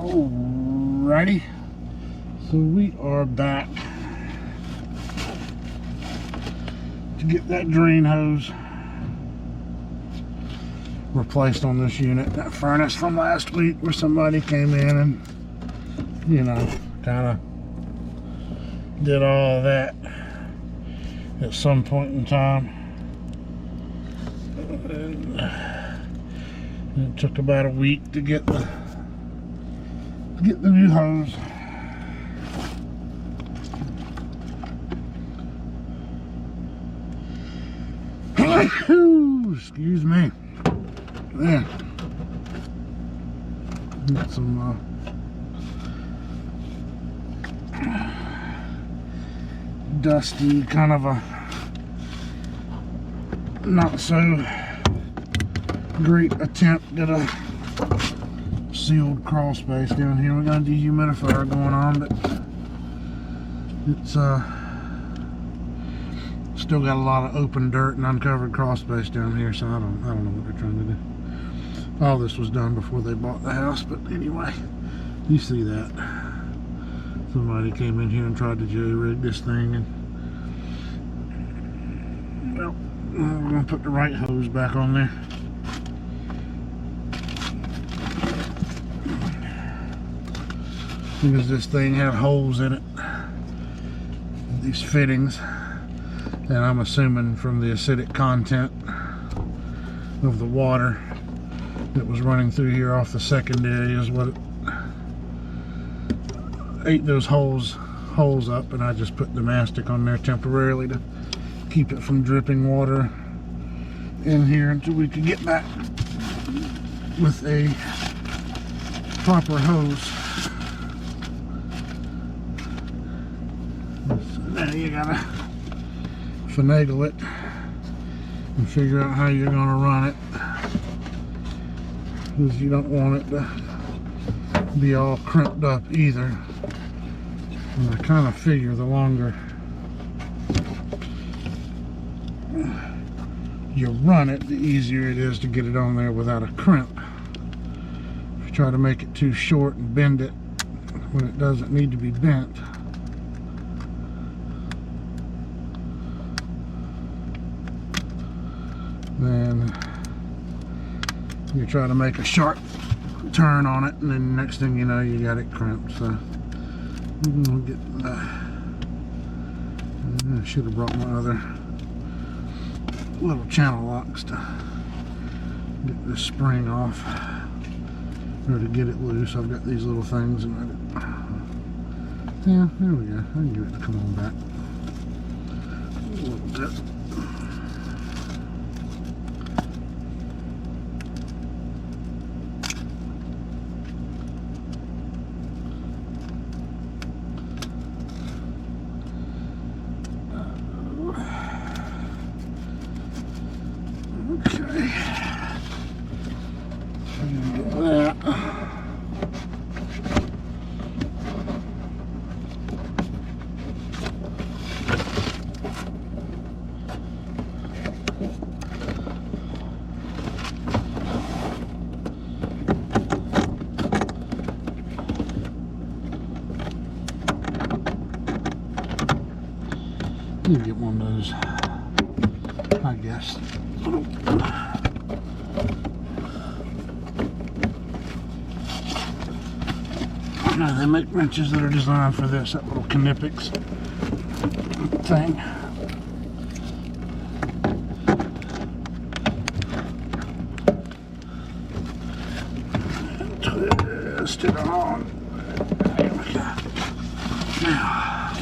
Alrighty, so we are back to get that drain hose replaced on this unit. That furnace from last week where somebody came in and, you know, kind of did all of that at some point in time. And it took about a week to get the new hose. Excuse me. There. Got some dusty, kind of a not so great attempt at a sealed crawl space down here. We got a dehumidifier going on, but it's still got a lot of open dirt and uncovered crawl space down here, so I don't know what they're trying to do. All this was done before they bought the house, but anyway, you see that. Somebody came in here and tried to jury-rig this thing, and well, we're gonna put the right hose back on there. Because this thing had holes in it, these fittings, and I'm assuming from the acidic content of the water that was running through here off the secondary is what it ate those holes up, and I just put the mastic on there temporarily to keep it from dripping water in here until we could get back with a proper hose. So now you gotta finagle it and figure out how you're gonna run it, because you don't want it to be all crimped up either. And I kind of figure the longer you run it, the easier it is to get it on there without a crimp. If you try to make it too short and bend it when it doesn't need to be bent, then you try to make a sharp turn on it, and then next thing you know, you got it crimped. So I'm gonna get I should have brought my other little channel locks to get this spring off, or to get it loose. I've got these little things, and yeah, there we go. I can get it to come on back a little bit. You get one of those, I guess, little no, they make wrenches that are designed for this, that little Knipex thing. And twist it on. There we go. Now,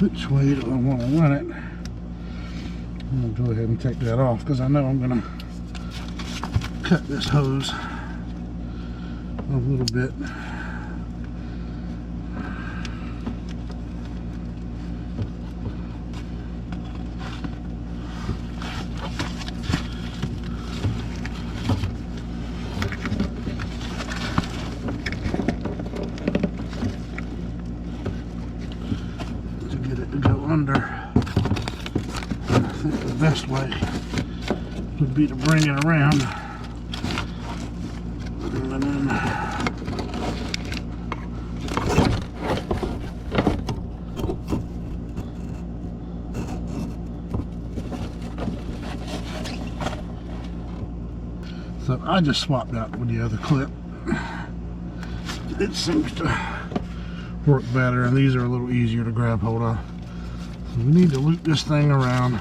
which way do I want to run it? I'm going to go ahead and take that off, because I know I'm going to cut this hose a little bit. Under. I think the best way would be to bring it around and then I just swapped out with the other clip. It seems to work better, and these are a little easier to grab hold of. So we need to loop this thing around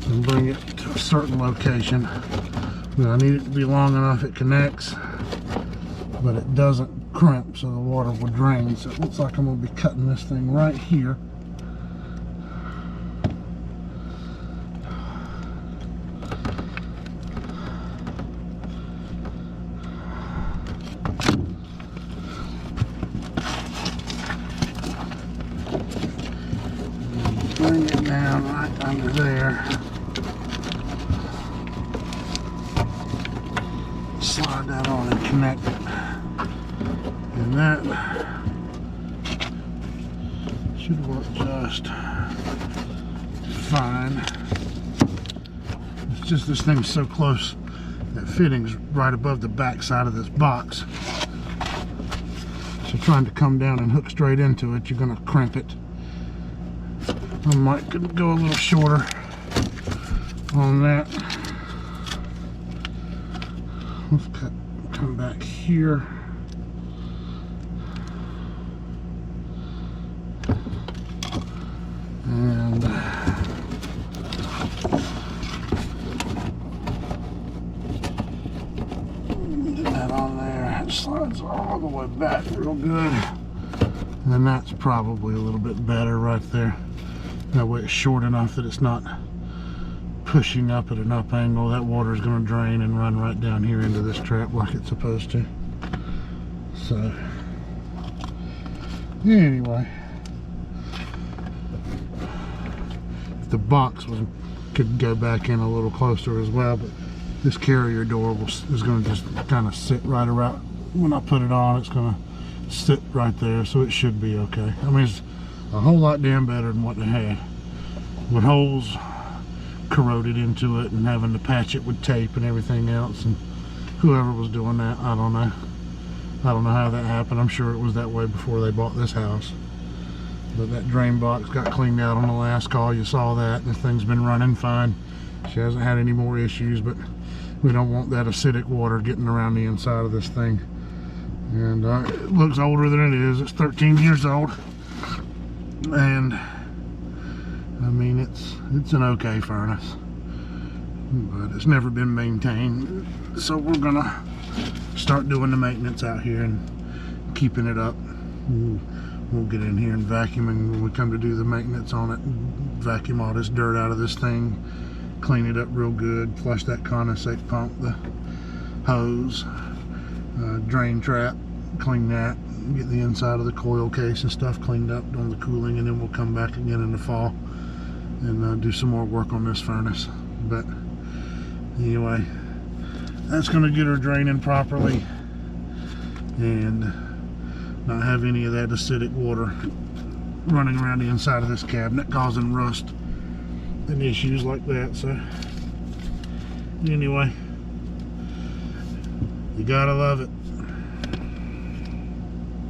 and bring it to a certain location. But I need it to be long enough it connects, but it doesn't crimp so the water will drain. So it looks like I'm going to be cutting this thing right here. Bring it down right under there. Slide that on and connect it. And that should work just fine. It's just this thing's so close. That fitting's right above the back side of this box. So trying to come down and hook straight into it, you're going to crimp it. I might go a little shorter on that. Let's come back here. And get that on there. It slides all the way back real good. And that's probably a little bit better right there. That way it's short enough that it's not pushing up at an up angle. That water is going to drain and run right down here into this trap like it's supposed to. So anyway, if the box could go back in a little closer as well, but this carrier door is going to just kind of sit right around. When I put it on, it's going to sit right there, so it should be okay. I mean, it's a whole lot damn better than what they had, with holes corroded into it and having to patch it with tape and everything else. And whoever was doing that, I don't know how that happened. I'm sure it was that way before they bought this house. But that drain box got cleaned out on the last call. You saw that. This thing's been running fine. She hasn't had any more issues, but we don't want that acidic water getting around the inside of this thing. And it looks older than it is. It's 13 years old. And I mean, it's an okay furnace, but it's never been maintained. So we're gonna start doing the maintenance out here and keeping it up. We'll get in here and vacuum, and when we come to do the maintenance on it, vacuum all this dirt out of this thing, clean it up real good, flush that condensate pump, the hose, drain trap, clean that, get the inside of the coil case and stuff cleaned up, doing the cooling, and then we'll come back again in the fall and do some more work on this furnace. But anyway, that's going to get her draining properly and not have any of that acidic water running around the inside of this cabinet causing rust and issues like that. So anyway, you gotta love it.